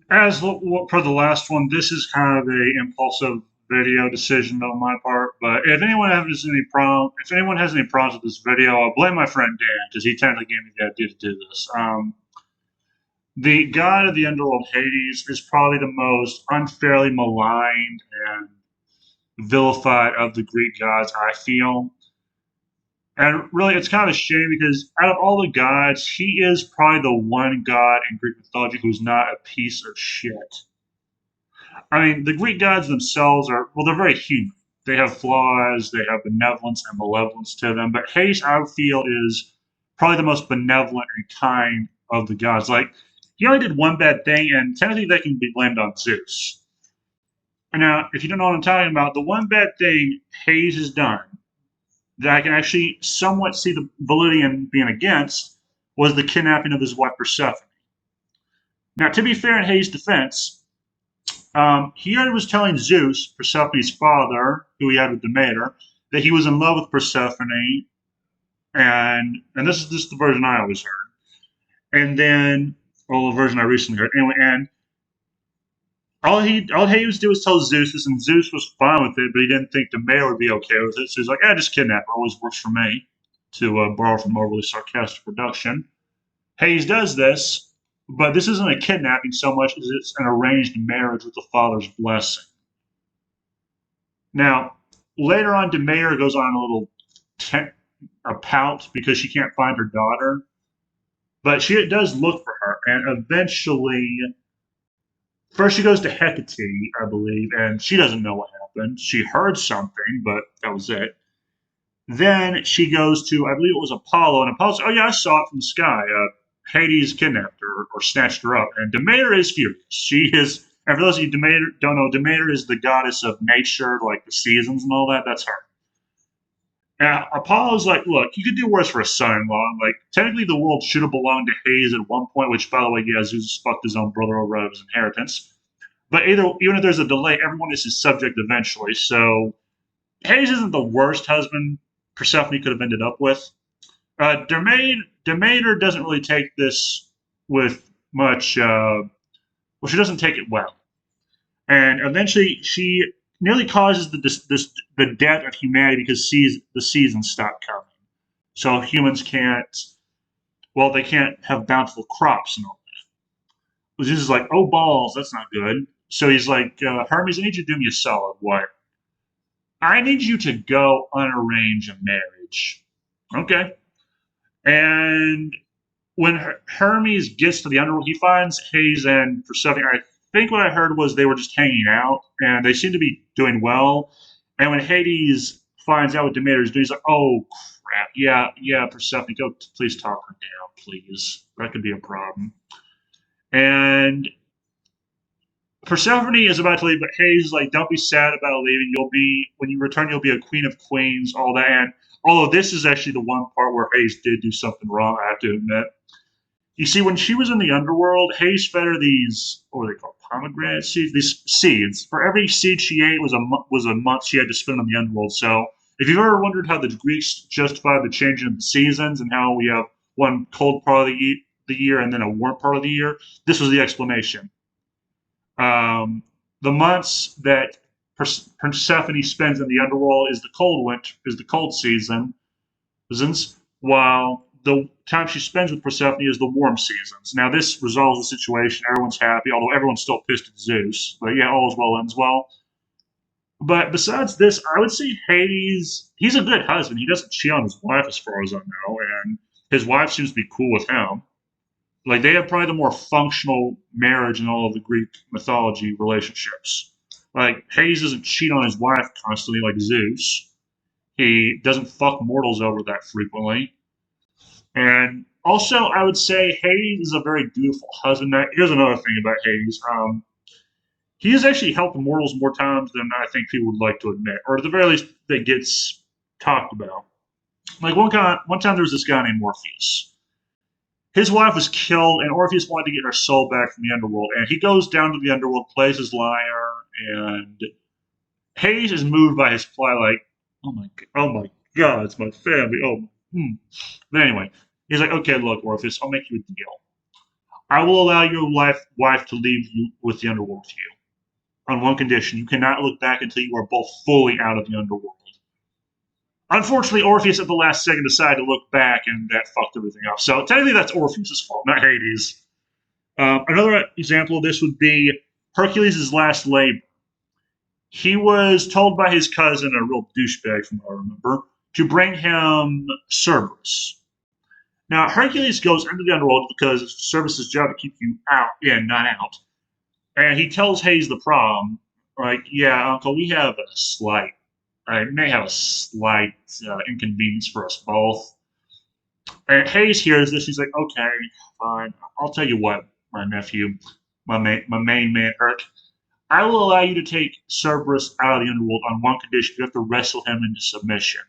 As for the last one, this is kind of a impulsive video decision on my part. But if anyone has any problems with this video, I'll blame my friend Dan because he technically gave me the idea to do this. The god of the underworld, Hades, is probably the most unfairly maligned and vilified of the Greek gods, I feel. And really, it's kind of a shame because out of all the gods, he is probably the one god in Greek mythology who's not a piece of shit. I mean, the Greek gods themselves are, well, they're very human. They have flaws, they have benevolence and malevolence to them. But Hades, I feel, is probably the most benevolent and kind of the gods. Like, he only did one bad thing, and technically that can be blamed on Zeus. And now, if you don't know what I'm talking about, the one bad thing Hades has done that I can actually somewhat see the validity in being against was the kidnapping of his wife Persephone. Now, to be fair in Hades' defense, he was telling Zeus, Persephone's father, who he had with Demeter, that he was in love with Persephone, and this is just the version I always heard, and then, well, the version I recently heard, anyway, and all he was do was tell Zeus this, and Zeus was fine with it, but he didn't think Demeter would be okay with it, so he's like, just kidnap her, always works for me, to borrow from overly sarcastic production. Hades does this, but this isn't a kidnapping so much as it's an arranged marriage with the father's blessing. Now, later on, Demeter goes on a little a pout because she can't find her daughter, but she does look for her, and eventually, first she goes to Hecate, I believe, and she doesn't know what happened. She heard something, but that was it. Then she goes to, I believe it was Apollo, and Apollo says, "Oh yeah, I saw it from the sky. Hades kidnapped her or snatched her up." And Demeter is furious. She is, and for those of you Demeter don't know, Demeter is the goddess of nature, like the seasons and all that. That's her. And Apollo's like, "Look, you could do worse for a son-in-law. Like, technically, the world should have belonged to Hades at one point. Which, by the way, yeah, Zeus fucked his own brother over out of his inheritance. But even if there's a delay, everyone is his subject eventually. So Hades isn't the worst husband Persephone could have ended up with. Demeter doesn't really take this with much. Well, she doesn't take it well, and eventually she nearly causes the death of humanity because the seasons stop coming. So humans can't. Well, they can't have bountiful crops and all that. Zeus is like, "Oh balls, that's not good." So he's like, "Hermes, I need you to do me a solid. What? I need you to go unarrange a marriage." Okay. And when Hermes gets to the underworld, he finds Hades and Persephone. I think what I heard was they were just hanging out, and they seem to be doing well. And when Hades finds out what Demeter is doing, he's like, "Oh crap, yeah, Persephone, go please talk her down, please. That could be a problem." And Persephone is about to leave, but Hades is like, "Don't be sad about leaving. When you return, you'll be a queen of queens, all that." And although this is actually the one part where Hades did do something wrong, I have to admit. You see, when she was in the underworld, Hades fed her these, what were they called, pomegranate seeds? These seeds. For every seed she ate was a month she had to spend in the underworld. So, if you've ever wondered how the Greeks justified the changing of the seasons and how we have one cold part of the year and then a warm part of the year, this was the explanation. The months that Persephone spends in the underworld is the cold seasons, while the time she spends with Persephone is the warm seasons. Now, this resolves the situation. Everyone's happy, although everyone's still pissed at Zeus. But yeah, all is well ends well. But besides this, I would say Hades, he's a good husband. He doesn't cheat on his wife, as far as I know, and his wife seems to be cool with him. Like, they have probably the more functional marriage in all of the Greek mythology relationships. Like, Hades doesn't cheat on his wife constantly like Zeus. He doesn't fuck mortals over that frequently. And also, I would say Hades is a very dutiful husband. Here's another thing about Hades. He has actually helped mortals more times than I think people would like to admit, or at the very least, that gets talked about. Like one time there was this guy named Orpheus. His wife was killed, and Orpheus wanted to get her soul back from the underworld. And he goes down to the underworld, plays his lyre, and Hades is moved by his plight, like, oh my God, it's my family. Oh, hmm. But anyway, he's like, "Okay, look, Orpheus, I'll make you a deal. I will allow your wife to leave you with the underworld with you on one condition: you cannot look back until you are both fully out of the underworld. Unfortunately, Orpheus at the last second decided to look back, and that fucked everything up. So technically, that's Orpheus' fault, not Hades. Another example of this would be Hercules' last labor. He was told by his cousin, a real douchebag from what I remember, to bring him Cerberus. Now, Hercules goes into the underworld because it's Cerberus' job to keep you out, not out. And he tells Hades the problem. Like, yeah, Uncle, we have a slight, I may have a slight inconvenience for us both. And Hayes hears this. He's like, okay, fine. I'll tell you what, my nephew, my main man, Herc. I will allow you to take Cerberus out of the underworld on one condition: you have to wrestle him into submission.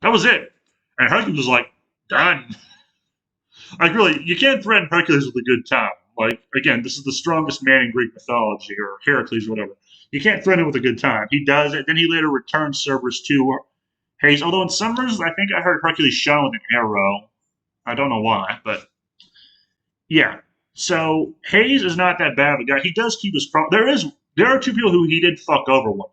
That was it. And Hercules was like, done. Like, really, you can't threaten Hercules with a good time. Like, again, this is the strongest man in Greek mythology, or Heracles, or whatever. You can't threaten him with a good time. He does it. Then he later returns Cerberus to Hades. Although in some versions, I think I heard Hercules shot with an arrow. I don't know why, but yeah. So Hades is not that bad of a guy. He does keep his promise. There are two people who he did fuck over one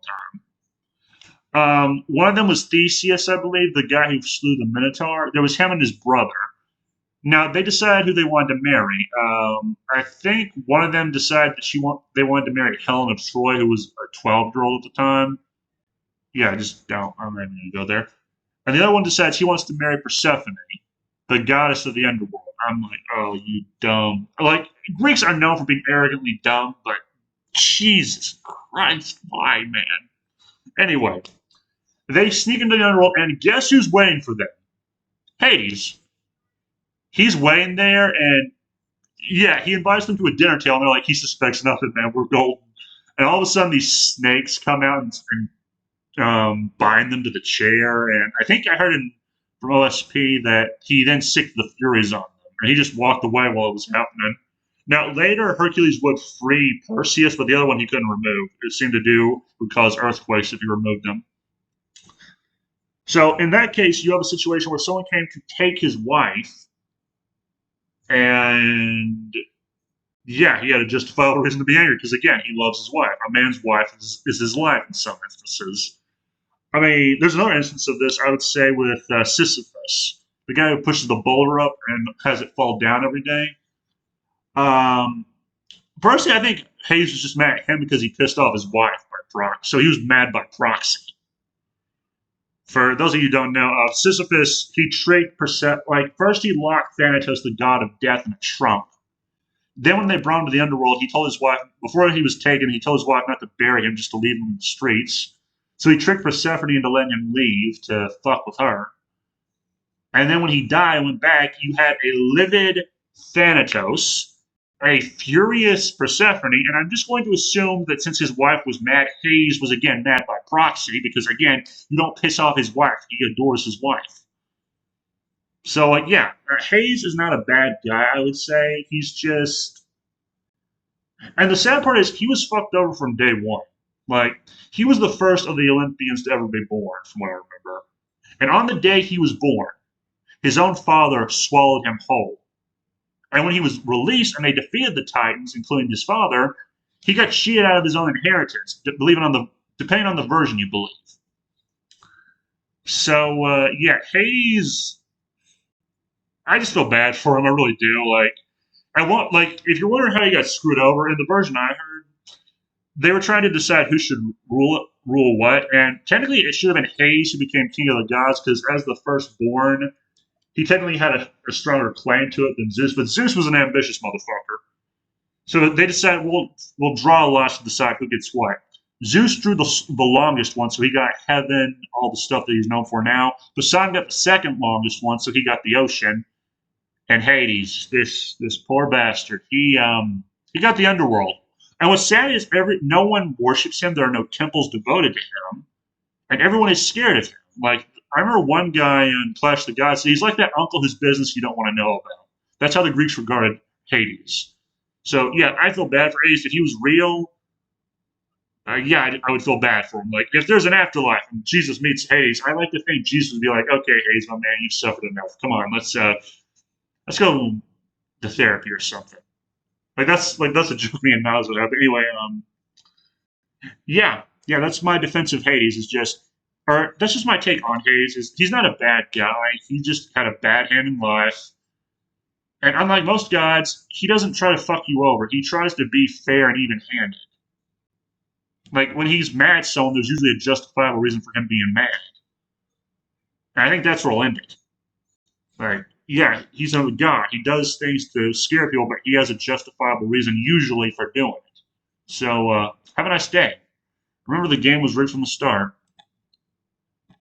time. One of them was Theseus, I believe, the guy who slew the Minotaur. There was him and his brother. Now they decided who they wanted to marry. I think one of them decided that they wanted to marry Helen of Troy, who was a 12-year-old at the time. Yeah, just don't. I'm not even gonna go there. And the other one decides he wants to marry Persephone, the goddess of the underworld. I'm like, oh, you dumb. Like, Greeks are known for being arrogantly dumb, but Jesus Christ, why, man? Anyway, they sneak into the underworld, and guess who's waiting for them? Hades. He's waiting there, and yeah, he invites them to a dinner table, and they're like, he suspects nothing, man. We're golden. And all of a sudden, these snakes come out and bind them to the chair. And I think I heard from OSP that he then sicked the Furies on them, and he just walked away while it was happening. Now, later, Hercules would free Perseus, but the other one he couldn't remove. It seemed would cause earthquakes if he removed them. So, in that case, you have a situation where someone came to take his wife, and yeah, he had a justifiable reason to be angry because, again, he loves his wife. A man's wife is his life in some instances. I mean, there's another instance of this, I would say, with Sisyphus, the guy who pushes the boulder up and has it fall down every day. Personally, I think Hades was just mad at him because he pissed off his wife by proxy. So he was mad by proxy. For those of you who don't know, Sisyphus, he tricked Persephone. Like, first he locked Thanatos, the god of death, in a trunk. Then when they brought him to the underworld, he told his wife, before he was taken, he told his wife not to bury him, just to leave him in the streets. So he tricked Persephone into letting him leave to fuck with her. And then when he died and went back, you had a livid Thanatos, a furious Persephone, and I'm just going to assume that since his wife was mad, Hades was again mad by proxy, because again, you don't piss off his wife, he adores his wife. So, yeah, Hades is not a bad guy, I would say. He's just... And the sad part is, he was fucked over from day one. Like, he was the first of the Olympians to ever be born, from what I remember. And on the day he was born, his own father swallowed him whole. And when he was released and they defeated the Titans, including his father, he got cheated out of his own inheritance, depending on the version you believe. So, yeah, Hades... I just feel bad for him. I really do. If you're wondering how he got screwed over, in the version I heard, they were trying to decide who should rule what, and technically it should have been Hades who became king of the gods, because as the firstborn, he technically had a stronger claim to it than Zeus, but Zeus was an ambitious motherfucker. So they decided, we'll draw lots to decide who gets what. Zeus drew the longest one, so he got heaven, all the stuff that he's known for now. Poseidon got the second longest one, so he got the ocean. And Hades, this poor bastard, he got the underworld. And what's sad is no one worships him. There are no temples devoted to him, and everyone is scared of him. Like, I remember one guy in Clash of the Gods. He's like that uncle whose business you don't want to know about. That's how the Greeks regarded Hades. So yeah, I feel bad for Hades. If he was real, yeah, I would feel bad for him. Like, if there's an afterlife and Jesus meets Hades, I like to think Jesus would be like, okay, Hades, my man, you've suffered enough. Come on, let's go the therapy or something. That's a joke me and Miles would have. Anyway, yeah, that's my defense of Hades. Is just, or that's just my take on Hades. Is he's not a bad guy. He just had a bad hand in life. And unlike most gods, he doesn't try to fuck you over. He tries to be fair and even-handed. Like when he's mad at someone, there's usually a justifiable reason for him being mad. And I think that's where I'll end it. Like, yeah, he's a god. He does things to scare people, but he has a justifiable reason usually for doing it. So have a nice day. Remember, the game was rigged from the start.